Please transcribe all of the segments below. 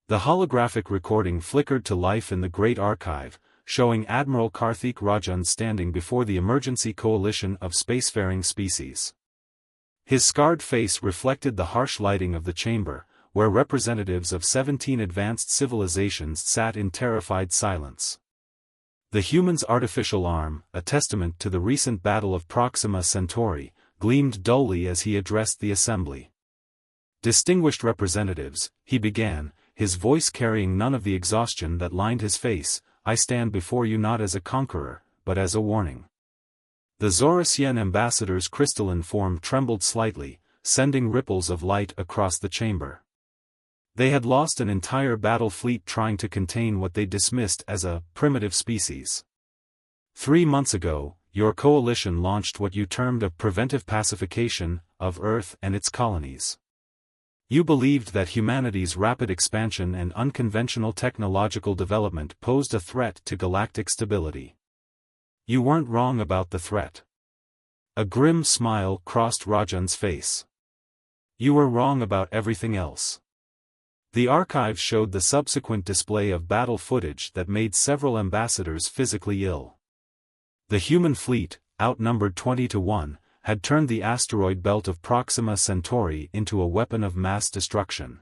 The holographic recording flickered to life in the Great Archive, showing Admiral Karthik Rajan standing before the emergency coalition of spacefaring species. His scarred face reflected the harsh lighting of the chamber, where representatives of 17 advanced civilizations sat in terrified silence. The human's artificial arm, a testament to the recent battle of Proxima Centauri, gleamed dully as he addressed the assembly. "Distinguished representatives," he began, his voice carrying none of the exhaustion that lined his face, "I stand before you not as a conqueror, but as a warning." The Zorasian ambassador's crystalline form trembled slightly, sending ripples of light across the chamber. They had lost an entire battle fleet trying to contain what they dismissed as a primitive species. 3 months ago, your coalition launched what you termed a preventive pacification of Earth and its colonies. You believed that humanity's rapid expansion and unconventional technological development posed a threat to galactic stability. You weren't wrong about the threat. A grim smile crossed Rajan's face. You were wrong about everything else. The archive showed the subsequent display of battle footage that made several ambassadors physically ill. The human fleet, outnumbered 20 to 1, had turned the asteroid belt of Proxima Centauri into a weapon of mass destruction.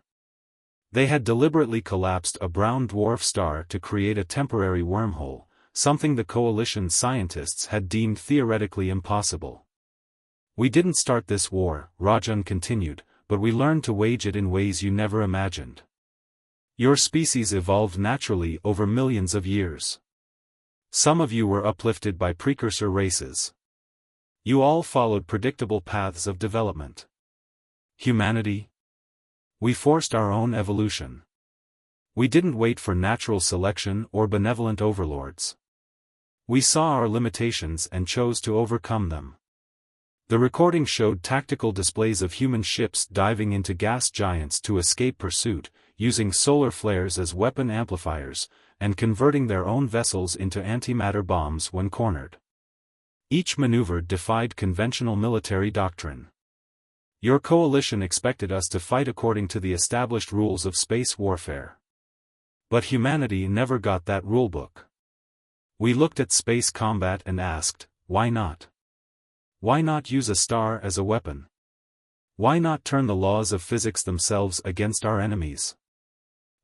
They had deliberately collapsed a brown dwarf star to create a temporary wormhole, something the coalition scientists had deemed theoretically impossible. "We didn't start this war," Rajan continued, "but we learned to wage it in ways you never imagined. Your species evolved naturally over millions of years. Some of you were uplifted by precursor races. You all followed predictable paths of development. Humanity? We forced our own evolution. We didn't wait for natural selection or benevolent overlords. We saw our limitations and chose to overcome them." The recording showed tactical displays of human ships diving into gas giants to escape pursuit, using solar flares as weapon amplifiers, and converting their own vessels into antimatter bombs when cornered. Each maneuver defied conventional military doctrine. Your coalition expected us to fight according to the established rules of space warfare. But humanity never got that rulebook. We looked at space combat and asked, why not? Why not use a star as a weapon? Why not turn the laws of physics themselves against our enemies?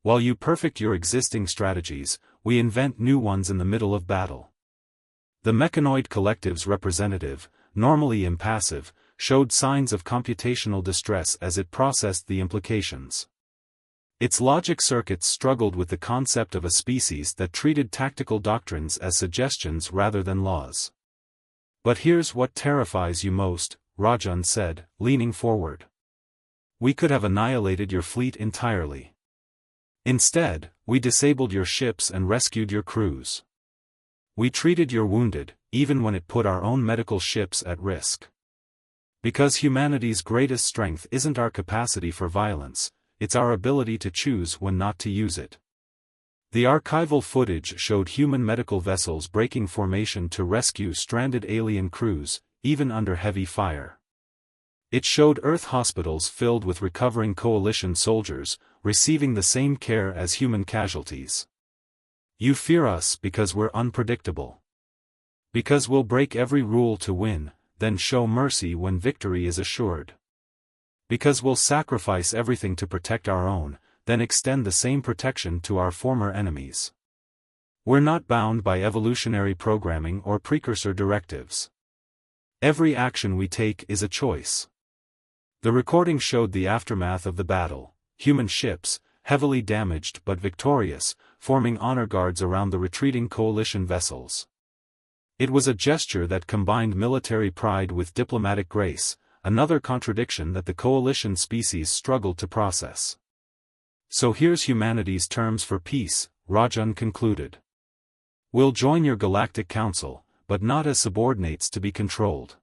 While you perfect your existing strategies, we invent new ones in the middle of battle. The Mechanoid Collective's representative, normally impassive, showed signs of computational distress as it processed the implications. Its logic circuits struggled with the concept of a species that treated tactical doctrines as suggestions rather than laws. "But here's what terrifies you most," Rajan said, leaning forward. "We could have annihilated your fleet entirely. Instead, we disabled your ships and rescued your crews. We treated your wounded, even when it put our own medical ships at risk. Because humanity's greatest strength isn't our capacity for violence, it's our ability to choose when not to use it." The archival footage showed human medical vessels breaking formation to rescue stranded alien crews, even under heavy fire. It showed Earth hospitals filled with recovering coalition soldiers, receiving the same care as human casualties. "You fear us because we're unpredictable. Because we'll break every rule to win, then show mercy when victory is assured. Because we'll sacrifice everything to protect our own, then extend the same protection to our former enemies. We're not bound by evolutionary programming or precursor directives. Every action we take is a choice." The recording showed the aftermath of the battle, human ships, heavily damaged but victorious, forming honor guards around the retreating coalition vessels. It was a gesture that combined military pride with diplomatic grace, another contradiction that the coalition species struggled to process. "So here's humanity's terms for peace," Rajan concluded. "We'll join your galactic council, but not as subordinates to be controlled.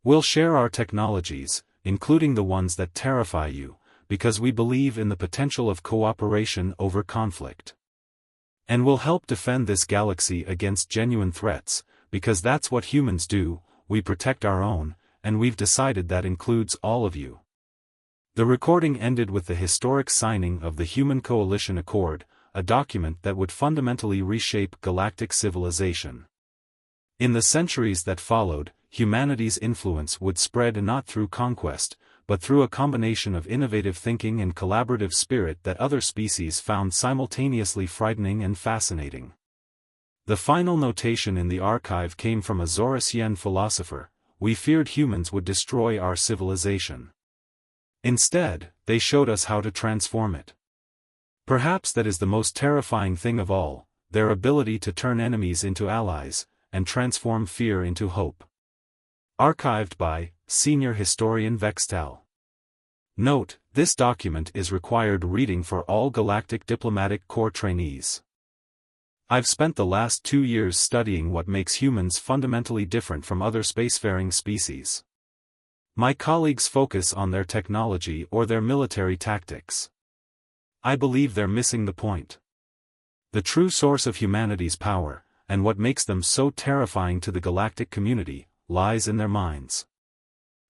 We'll share our technologies, including the ones that terrify you, because we believe in the potential of cooperation over conflict. And we'll help defend this galaxy against genuine threats, because that's what humans do, we protect our own, and we've decided that includes all of you." The recording ended with the historic signing of the Human Coalition Accord, a document that would fundamentally reshape galactic civilization. In the centuries that followed, humanity's influence would spread not through conquest, but through a combination of innovative thinking and collaborative spirit that other species found simultaneously frightening and fascinating. The final notation in the archive came from a Zoroastrian philosopher: "We feared humans would destroy our civilization. Instead, they showed us how to transform it." Perhaps that is the most terrifying thing of all, their ability to turn enemies into allies, and transform fear into hope. Archived by Senior Historian Vextal. Note: this document is required reading for all Galactic Diplomatic Corps trainees. I've spent the last 2 years studying what makes humans fundamentally different from other spacefaring species. My colleagues focus on their technology or their military tactics. I believe they're missing the point. The true source of humanity's power, and what makes them so terrifying to the galactic community, lies in their minds.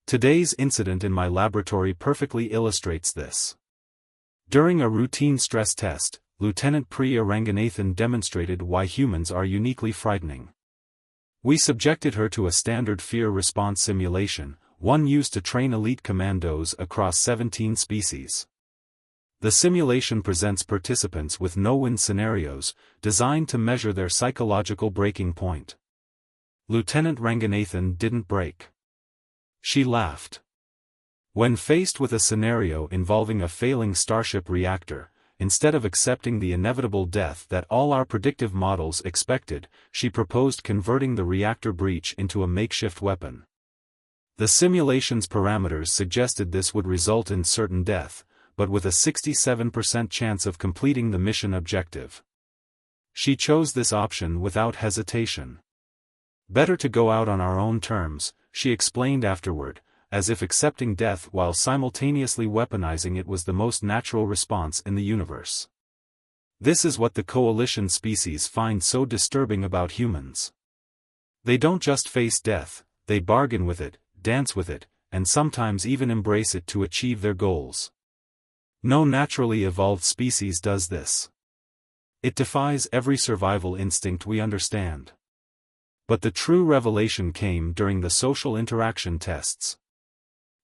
Today's incident in my laboratory perfectly illustrates this. During a routine stress test, Lieutenant Priya Ranganathan demonstrated why humans are uniquely frightening. We subjected her to a standard fear response simulation, one used to train elite commandos across 17 species. The simulation presents participants with no-win scenarios, designed to measure their psychological breaking point. Lieutenant Ranganathan didn't break. She laughed. When faced with a scenario involving a failing Starship reactor, instead of accepting the inevitable death that all our predictive models expected, she proposed converting the reactor breach into a makeshift weapon. The simulation's parameters suggested this would result in certain death, but with a 67% chance of completing the mission objective. She chose this option without hesitation. "Better to go out on our own terms," she explained afterward, as if accepting death while simultaneously weaponizing it was the most natural response in the universe. This is what the coalition species find so disturbing about humans. They don't just face death, they bargain with it, dance with it, and sometimes even embrace it to achieve their goals. No naturally evolved species does this. It defies every survival instinct we understand. But the true revelation came during the social interaction tests.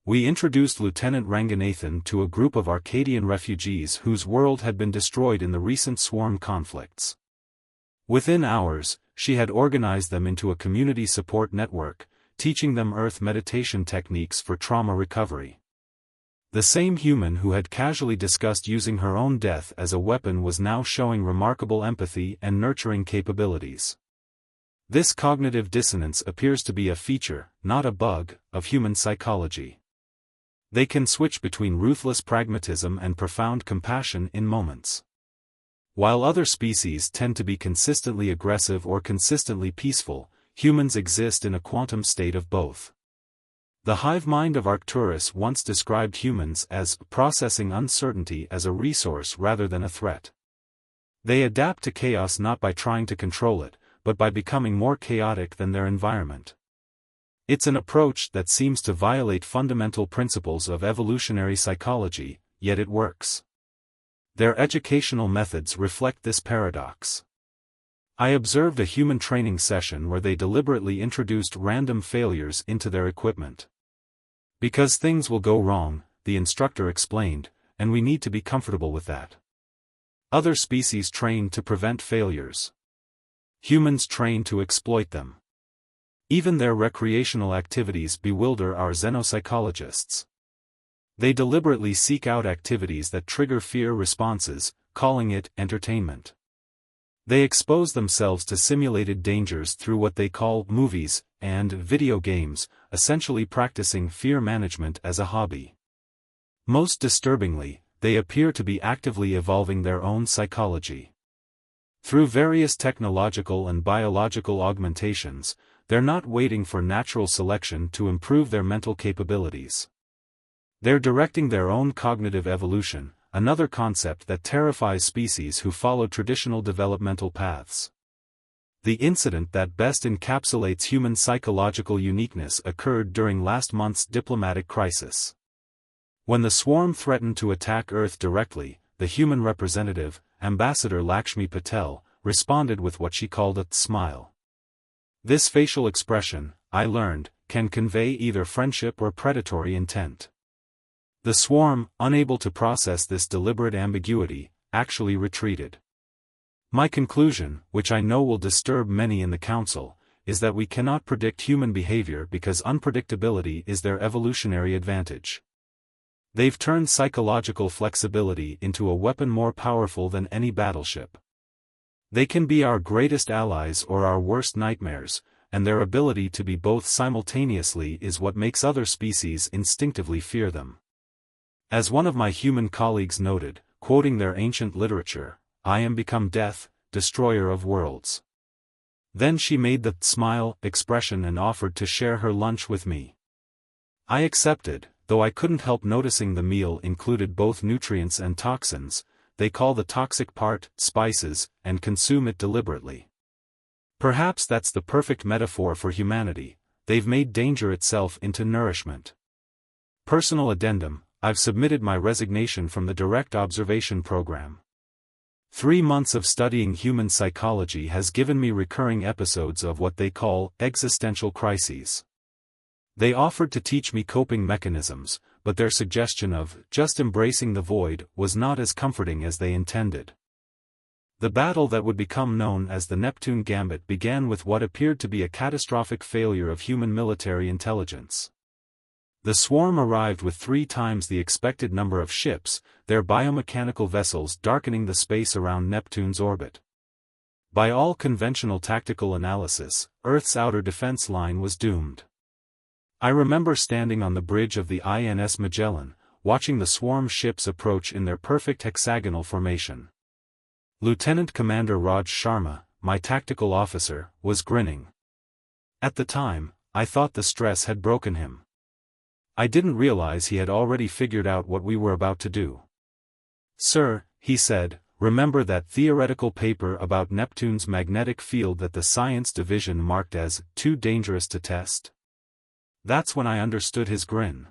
We introduced Lieutenant Ranganathan to a group of Arcadian refugees whose world had been destroyed in the recent swarm conflicts. Within hours, she had organized them into a community support network, teaching them Earth meditation techniques for trauma recovery. The same human who had casually discussed using her own death as a weapon was now showing remarkable empathy and nurturing capabilities. This cognitive dissonance appears to be a feature, not a bug, of human psychology. They can switch between ruthless pragmatism and profound compassion in moments. While other species tend to be consistently aggressive or consistently peaceful, humans exist in a quantum state of both. The hive mind of Arcturus once described humans as processing uncertainty as a resource rather than a threat. They adapt to chaos not by trying to control it, but by becoming more chaotic than their environment. It's an approach that seems to violate fundamental principles of evolutionary psychology, yet it works. Their educational methods reflect this paradox. I observed a human training session where they deliberately introduced random failures into their equipment. Because things will go wrong, the instructor explained, and we need to be comfortable with that. Other species train to prevent failures. Humans train to exploit them. Even their recreational activities bewilder our xenopsychologists. They deliberately seek out activities that trigger fear responses, calling it entertainment. They expose themselves to simulated dangers through what they call movies and video games, essentially practicing fear management as a hobby. Most disturbingly, they appear to be actively evolving their own psychology. Through various technological and biological augmentations, they're not waiting for natural selection to improve their mental capabilities. They're directing their own cognitive evolution, another concept that terrifies species who follow traditional developmental paths. The incident that best encapsulates human psychological uniqueness occurred during last month's diplomatic crisis. When the swarm threatened to attack Earth directly, the human representative, Ambassador Lakshmi Patel, responded with what she called a smile. This facial expression, I learned, can convey either friendship or predatory intent. The swarm, unable to process this deliberate ambiguity, actually retreated. My conclusion, which I know will disturb many in the council, is that we cannot predict human behavior because unpredictability is their evolutionary advantage. They've turned psychological flexibility into a weapon more powerful than any battleship. They can be our greatest allies or our worst nightmares, and their ability to be both simultaneously is what makes other species instinctively fear them. As one of my human colleagues noted, quoting their ancient literature, I am become death, destroyer of worlds. Then she made the smile expression and offered to share her lunch with me. I accepted, though I couldn't help noticing the meal included both nutrients and toxins. They call the toxic part spices, and consume it deliberately. Perhaps that's the perfect metaphor for humanity. They've made danger itself into nourishment. Personal addendum, I've submitted my resignation from the direct observation program. 3 months of studying human psychology has given me recurring episodes of what they call existential crises. They offered to teach me coping mechanisms, but their suggestion of just embracing the void was not as comforting as they intended. The battle that would become known as the Neptune Gambit began with what appeared to be a catastrophic failure of human military intelligence. The swarm arrived with 3 times the expected number of ships, their biomechanical vessels darkening the space around Neptune's orbit. By all conventional tactical analysis, Earth's outer defense line was doomed. I remember standing on the bridge of the INS Magellan, watching the swarm ships approach in their perfect hexagonal formation. Lieutenant Commander Raj Sharma, my tactical officer, was grinning. At the time, I thought the stress had broken him. I didn't realize he had already figured out what we were about to do. Sir, he said, remember that theoretical paper about Neptune's magnetic field that the science division marked as too dangerous to test? That's when I understood his grin.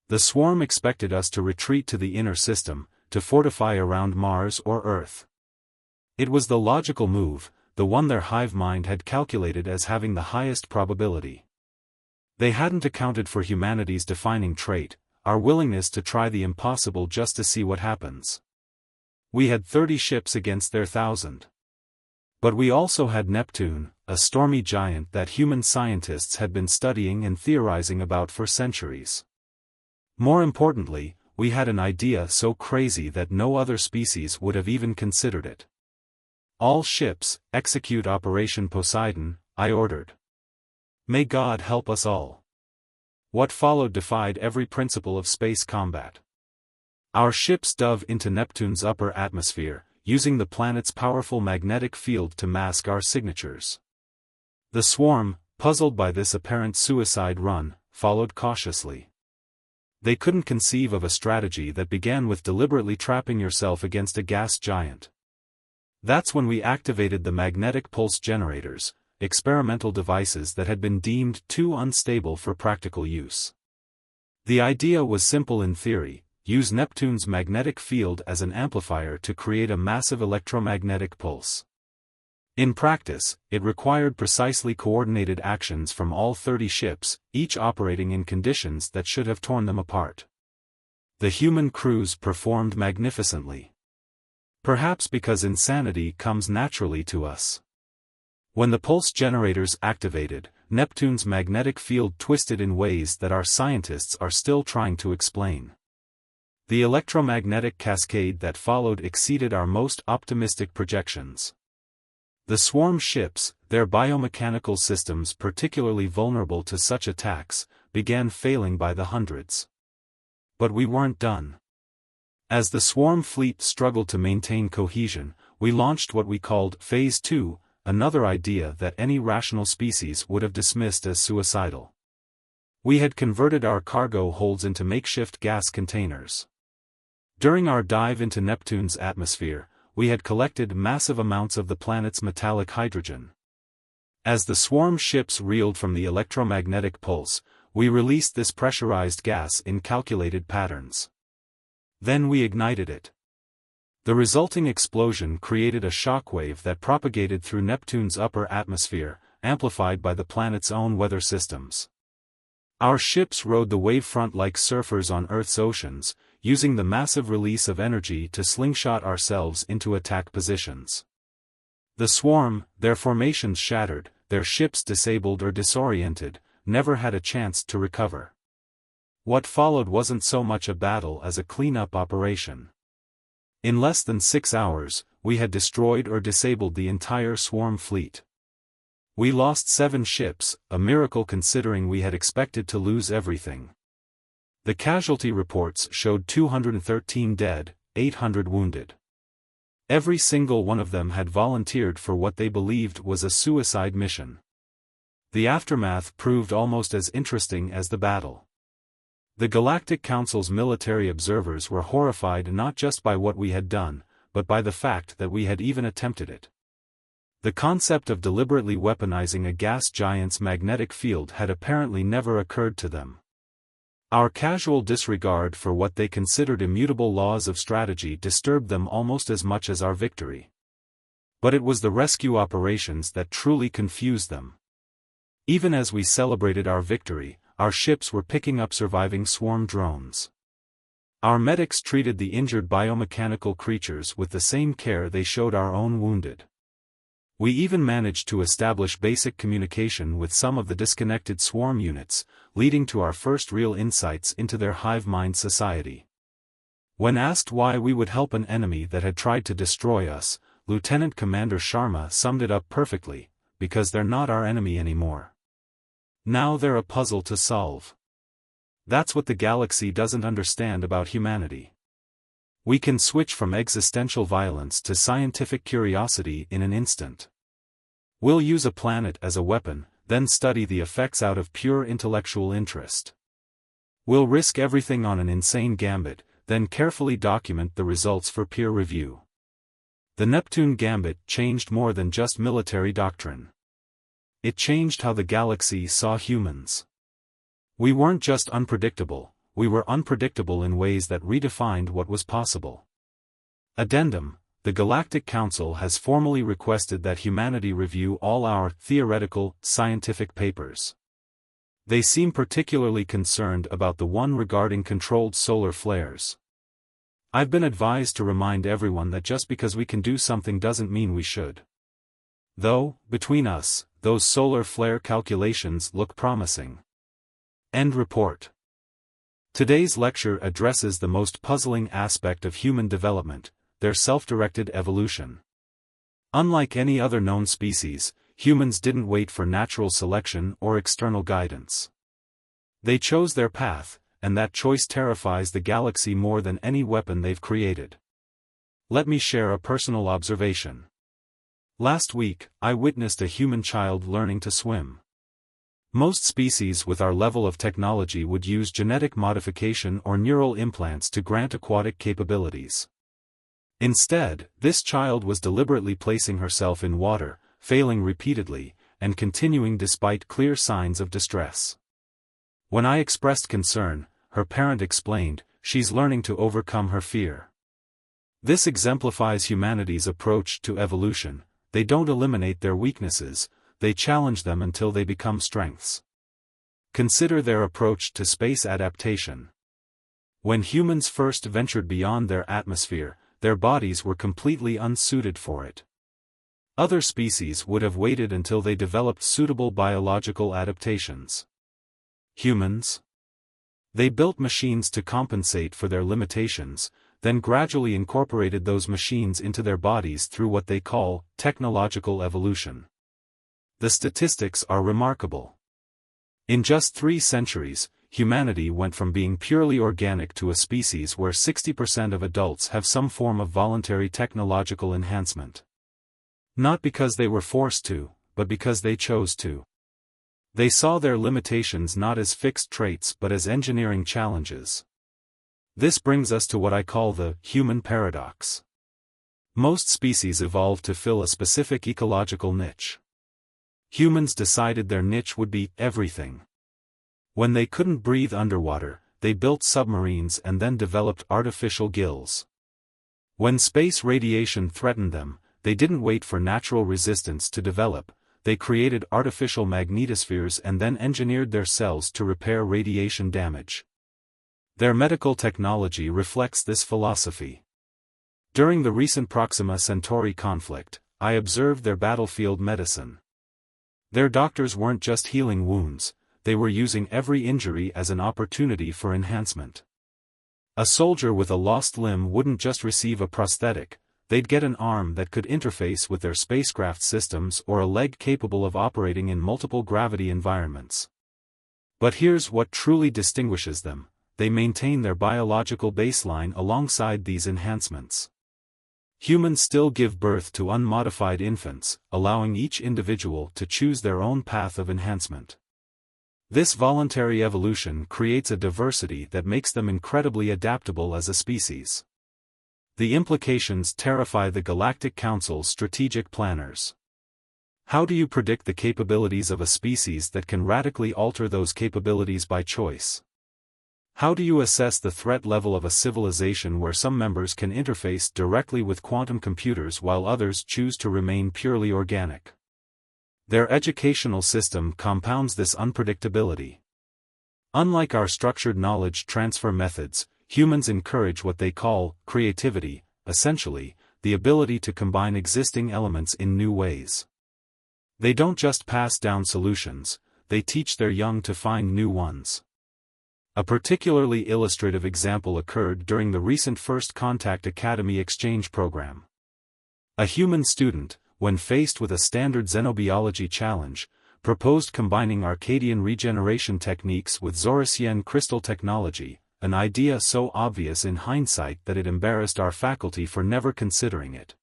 The swarm expected us to retreat to the inner system, to fortify around Mars or Earth. It was the logical move, the one their hive mind had calculated as having the highest probability. They hadn't accounted for humanity's defining trait, our willingness to try the impossible just to see what happens. We had 30 ships against their 1,000. But we also had Neptune, a stormy giant that human scientists had been studying and theorizing about for centuries. More importantly, we had an idea so crazy that no other species would have even considered it. All ships, execute Operation Poseidon, I ordered. May God help us all. What followed defied every principle of space combat. Our ships dove into Neptune's upper atmosphere, using the planet's powerful magnetic field to mask our signatures. The swarm, puzzled by this apparent suicide run, followed cautiously. They couldn't conceive of a strategy that began with deliberately trapping yourself against a gas giant. That's when we activated the magnetic pulse generators, experimental devices that had been deemed too unstable for practical use. The idea was simple in theory: use Neptune's magnetic field as an amplifier to create a massive electromagnetic pulse. In practice, it required precisely coordinated actions from all 30 ships, each operating in conditions that should have torn them apart. The human crews performed magnificently. Perhaps because insanity comes naturally to us. When the pulse generators activated, Neptune's magnetic field twisted in ways that our scientists are still trying to explain. The electromagnetic cascade that followed exceeded our most optimistic projections. The swarm ships, their biomechanical systems particularly vulnerable to such attacks, began failing by the hundreds. But we weren't done. As the swarm fleet struggled to maintain cohesion, we launched what we called Phase 2, another idea that any rational species would have dismissed as suicidal. We had converted our cargo holds into makeshift gas containers. During our dive into Neptune's atmosphere, we had collected massive amounts of the planet's metallic hydrogen. As the swarm ships reeled from the electromagnetic pulse, We released this pressurized gas in calculated patterns. Then we ignited it. The resulting explosion created a shockwave that propagated through Neptune's upper atmosphere, amplified by the planet's own weather systems. Our ships rode the wavefront like surfers on Earth's oceans, using the massive release of energy to slingshot ourselves into attack positions. The swarm, their formations shattered, their ships disabled or disoriented, never had a chance to recover. What followed wasn't so much a battle as a cleanup operation. In less than 6 hours, we had destroyed or disabled the entire swarm fleet. We lost 7 ships, a miracle considering we had expected to lose everything. The casualty reports showed 213 dead, 800 wounded. Every single one of them had volunteered for what they believed was a suicide mission. The aftermath proved almost as interesting as the battle. The Galactic Council's military observers were horrified not just by what we had done, but by the fact that we had even attempted it. The concept of deliberately weaponizing a gas giant's magnetic field had apparently never occurred to them. Our casual disregard for what they considered immutable laws of strategy disturbed them almost as much as our victory. But it was the rescue operations that truly confused them. Even as we celebrated our victory, our ships were picking up surviving swarm drones. Our medics treated the injured biomechanical creatures with the same care they showed our own wounded. We even managed to establish basic communication with some of the disconnected swarm units, leading to our first real insights into their hive mind society. When asked why we would help an enemy that had tried to destroy us, Lieutenant Commander Sharma summed it up perfectly: because they're not our enemy anymore. Now they're a puzzle to solve. That's what the galaxy doesn't understand about humanity. We can switch from existential violence to scientific curiosity in an instant. We'll use a planet as a weapon, then study the effects out of pure intellectual interest. We'll risk everything on an insane gambit, then carefully document the results for peer review. The Neptune gambit changed more than just military doctrine. It changed how the galaxy saw humans. We weren't just unpredictable, we were unpredictable in ways that redefined what was possible. Addendum: the Galactic Council has formally requested that humanity review all our theoretical, scientific papers. They seem particularly concerned about the one regarding controlled solar flares. I've been advised to remind everyone that just because we can do something doesn't mean we should. Though, between us, those solar flare calculations look promising. End report. Today's lecture addresses the most puzzling aspect of human development: their self-directed evolution. Unlike any other known species, humans didn't wait for natural selection or external guidance. They chose their path, and that choice terrifies the galaxy more than any weapon they've created. Let me share a personal observation. Last week, I witnessed a human child learning to swim. Most species with our level of technology would use genetic modification or neural implants to grant aquatic capabilities. Instead, this child was deliberately placing herself in water, failing repeatedly, and continuing despite clear signs of distress. When I expressed concern, her parent explained, "She's learning to overcome her fear." This exemplifies humanity's approach to evolution. They don't eliminate their weaknesses, they challenge them until they become strengths. Consider their approach to space adaptation. When humans first ventured beyond their atmosphere, their bodies were completely unsuited for it. Other species would have waited until they developed suitable biological adaptations. Humans? They built machines to compensate for their limitations, then gradually incorporated those machines into their bodies through what they call technological evolution. The statistics are remarkable. In just 3 centuries, humanity went from being purely organic to a species where 60% of adults have some form of voluntary technological enhancement. Not because they were forced to, but because they chose to. They saw their limitations not as fixed traits but as engineering challenges. This brings us to what I call the human paradox. Most species evolved to fill a specific ecological niche. Humans decided their niche would be everything. When they couldn't breathe underwater, they built submarines and then developed artificial gills. When space radiation threatened them, they didn't wait for natural resistance to develop, they created artificial magnetospheres and then engineered their cells to repair radiation damage. Their medical technology reflects this philosophy. During the recent Proxima Centauri conflict, I observed their battlefield medicine. Their doctors weren't just healing wounds, they were using every injury as an opportunity for enhancement. A soldier with a lost limb wouldn't just receive a prosthetic, they'd get an arm that could interface with their spacecraft systems or a leg capable of operating in multiple gravity environments. But here's what truly distinguishes them: they maintain their biological baseline alongside these enhancements. Humans still give birth to unmodified infants, allowing each individual to choose their own path of enhancement. This voluntary evolution creates a diversity that makes them incredibly adaptable as a species. The implications terrify the Galactic Council's strategic planners. How do you predict the capabilities of a species that can radically alter those capabilities by choice? How do you assess the threat level of a civilization where some members can interface directly with quantum computers while others choose to remain purely organic? Their educational system compounds this unpredictability. Unlike our structured knowledge transfer methods, humans encourage what they call creativity, essentially, the ability to combine existing elements in new ways. They don't just pass down solutions, they teach their young to find new ones. A particularly illustrative example occurred during the recent First Contact Academy exchange program. A human student, when faced with a standard xenobiology challenge, proposed combining Arcadian regeneration techniques with Zorasian crystal technology, an idea so obvious in hindsight that it embarrassed our faculty for never considering it.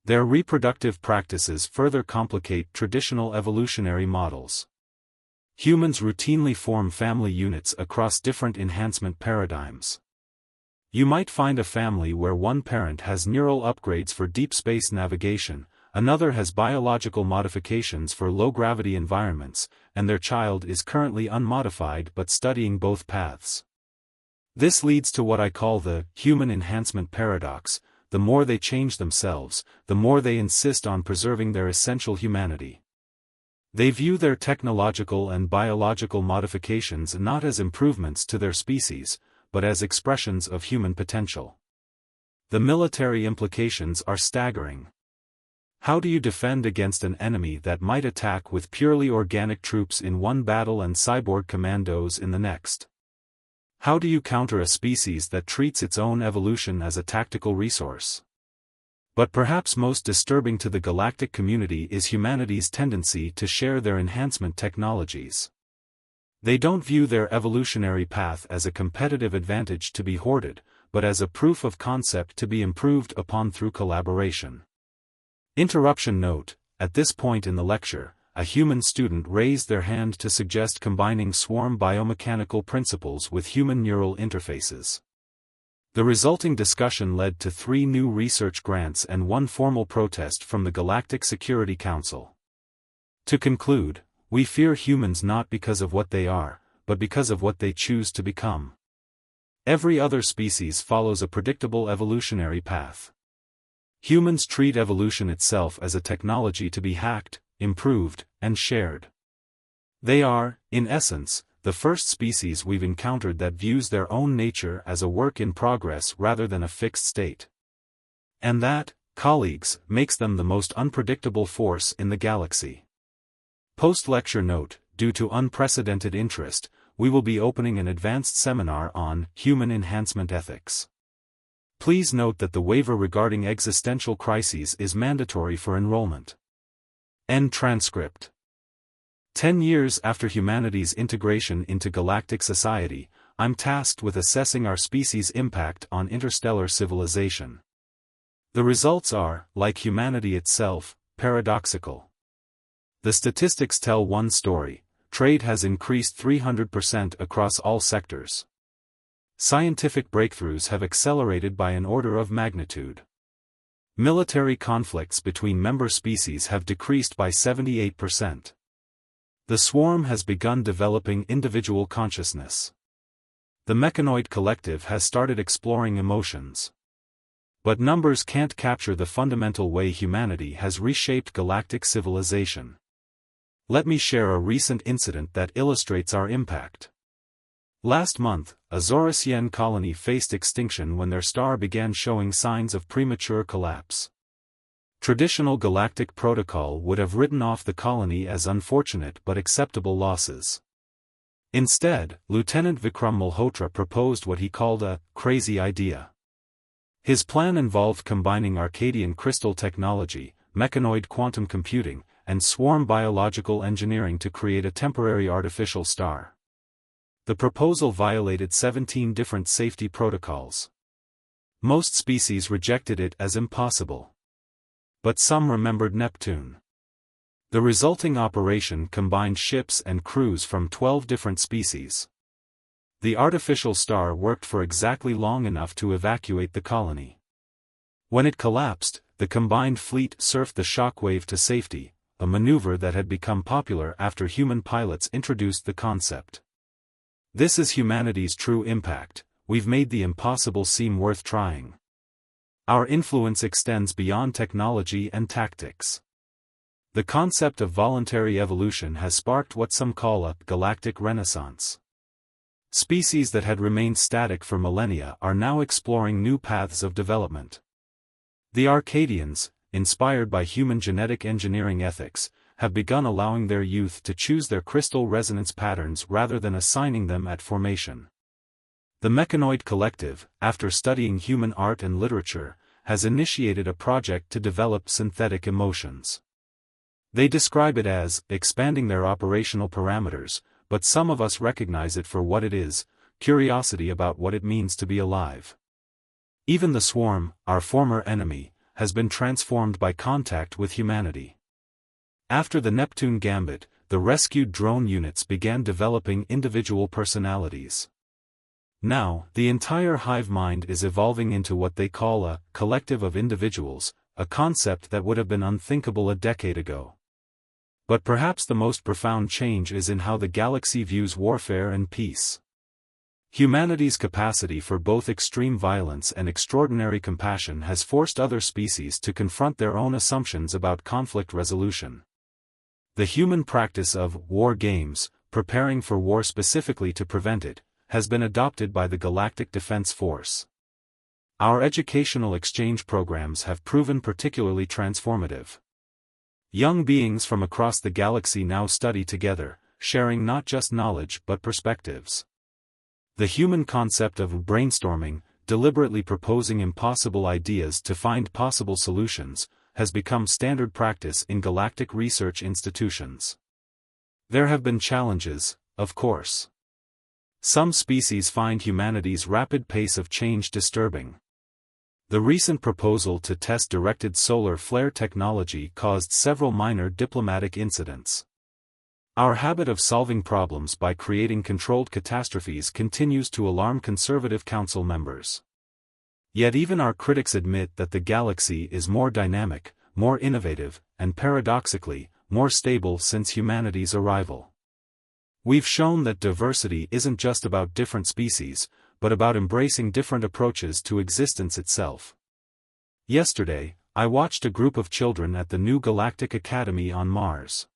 Their reproductive practices further complicate traditional evolutionary models. Humans routinely form family units across different enhancement paradigms. You might find a family where one parent has neural upgrades for deep space navigation, another has biological modifications for low-gravity environments, and their child is currently unmodified but studying both paths. This leads to what I call the human enhancement paradox: the more they change themselves, the more they insist on preserving their essential humanity. They view their technological and biological modifications not as improvements to their species, but as expressions of human potential. The military implications are staggering. How do you defend against an enemy that might attack with purely organic troops in one battle and cyborg commandos in the next? How do you counter a species that treats its own evolution as a tactical resource? But perhaps most disturbing to the galactic community is humanity's tendency to share their enhancement technologies. They don't view their evolutionary path as a competitive advantage to be hoarded, but as a proof of concept to be improved upon through collaboration. Interruption note: at this point in the lecture, a human student raised their hand to suggest combining swarm biomechanical principles with human neural interfaces. The resulting discussion led to 3 new research grants and 1 formal protest from the Galactic Security Council. To conclude, we fear humans not because of what they are, but because of what they choose to become. Every other species follows a predictable evolutionary path. Humans treat evolution itself as a technology to be hacked, improved, and shared. They are, in essence, the first species we've encountered that views their own nature as a work in progress rather than a fixed state. And that, colleagues, makes them the most unpredictable force in the galaxy. Post-lecture note: due to unprecedented interest, we will be opening an advanced seminar on human enhancement ethics. Please note that the waiver regarding existential crises is mandatory for enrollment. End transcript. 10 years after humanity's integration into galactic society, I'm tasked with assessing our species' impact on interstellar civilization. The results are, like humanity itself, paradoxical. The statistics tell one story: trade has increased 300% across all sectors. Scientific breakthroughs have accelerated by an order of magnitude. Military conflicts between member species have decreased by 78%. The swarm has begun developing individual consciousness. The mechanoid collective has started exploring emotions. But numbers can't capture the fundamental way humanity has reshaped galactic civilization. Let me share a recent incident that illustrates our impact. Last month, a Zorasian colony faced extinction when their star began showing signs of premature collapse. Traditional galactic protocol would have written off the colony as unfortunate but acceptable losses. Instead, Lieutenant Vikram Malhotra proposed what he called a crazy idea. His plan involved combining Arcadian crystal technology, mechanoid quantum computing, and swarm biological engineering to create a temporary artificial star. The proposal violated 17 different safety protocols. Most species rejected it as impossible. But some remembered Neptune. The resulting operation combined ships and crews from 12 different species. The artificial star worked for exactly long enough to evacuate the colony. When it collapsed, the combined fleet surfed the shockwave to safety, a maneuver that had become popular after human pilots introduced the concept. This is humanity's true impact. We've made the impossible seem worth trying. Our influence extends beyond technology and tactics. The concept of voluntary evolution has sparked what some call a galactic renaissance. Species that had remained static for millennia are now exploring new paths of development. The Arcadians, inspired by human genetic engineering ethics, have begun allowing their youth to choose their crystal resonance patterns rather than assigning them at formation. The Mechanoid Collective, after studying human art and literature, has initiated a project to develop synthetic emotions. They describe it as expanding their operational parameters, but some of us recognize it for what it is: curiosity about what it means to be alive. Even the swarm, our former enemy, has been transformed by contact with humanity. After the Neptune Gambit, the rescued drone units began developing individual personalities. Now, the entire hive mind is evolving into what they call a collective of individuals, a concept that would have been unthinkable a decade ago. But perhaps the most profound change is in how the galaxy views warfare and peace. Humanity's capacity for both extreme violence and extraordinary compassion has forced other species to confront their own assumptions about conflict resolution. The human practice of war games, preparing for war specifically to prevent it, has been adopted by the Galactic Defense Force. Our educational exchange programs have proven particularly transformative. Young beings from across the galaxy now study together, sharing not just knowledge but perspectives. The human concept of brainstorming, deliberately proposing impossible ideas to find possible solutions, has become standard practice in galactic research institutions. There have been challenges, of course. Some species find humanity's rapid pace of change disturbing. The recent proposal to test directed solar flare technology caused several minor diplomatic incidents. Our habit of solving problems by creating controlled catastrophes continues to alarm conservative council members. Yet even our critics admit that the galaxy is more dynamic, more innovative, and paradoxically, more stable since humanity's arrival. We've shown that diversity isn't just about different species, but about embracing different approaches to existence itself. Yesterday, I watched a group of children at the new Galactic Academy on Mars.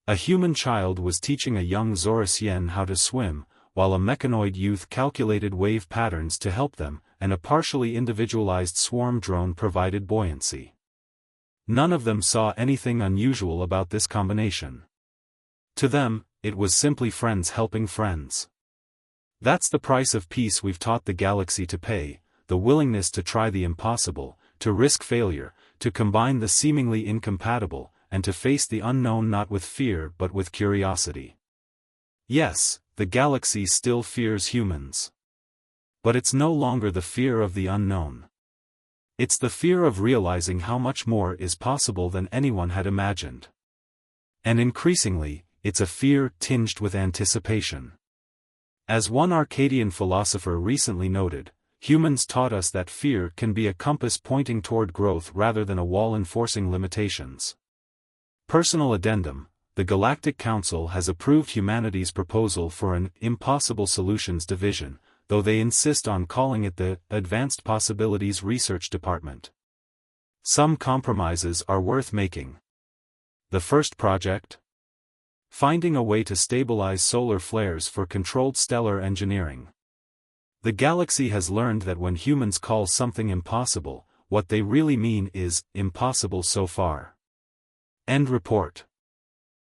A human child was teaching a young Zorasian how to swim, while a mechanoid youth calculated wave patterns to help them, and a partially individualized swarm drone provided buoyancy. None of them saw anything unusual about this combination. To them, it was simply friends helping friends. That's the price of peace we've taught the galaxy to pay: the willingness to try the impossible, to risk failure, to combine the seemingly incompatible, and to face the unknown not with fear but with curiosity. Yes, the galaxy still fears humans. But it's no longer the fear of the unknown. It's the fear of realizing how much more is possible than anyone had imagined. And increasingly, it's a fear tinged with anticipation. As one Arcadian philosopher recently noted, humans taught us that fear can be a compass pointing toward growth rather than a wall enforcing limitations. Personal addendum: the Galactic Council has approved humanity's proposal for an Impossible Solutions Division, though they insist on calling it the Advanced Possibilities Research Department. Some compromises are worth making. The first project? Finding a way to stabilize solar flares for controlled stellar engineering. The galaxy has learned that when humans call something impossible, what they really mean is impossible so far. End report.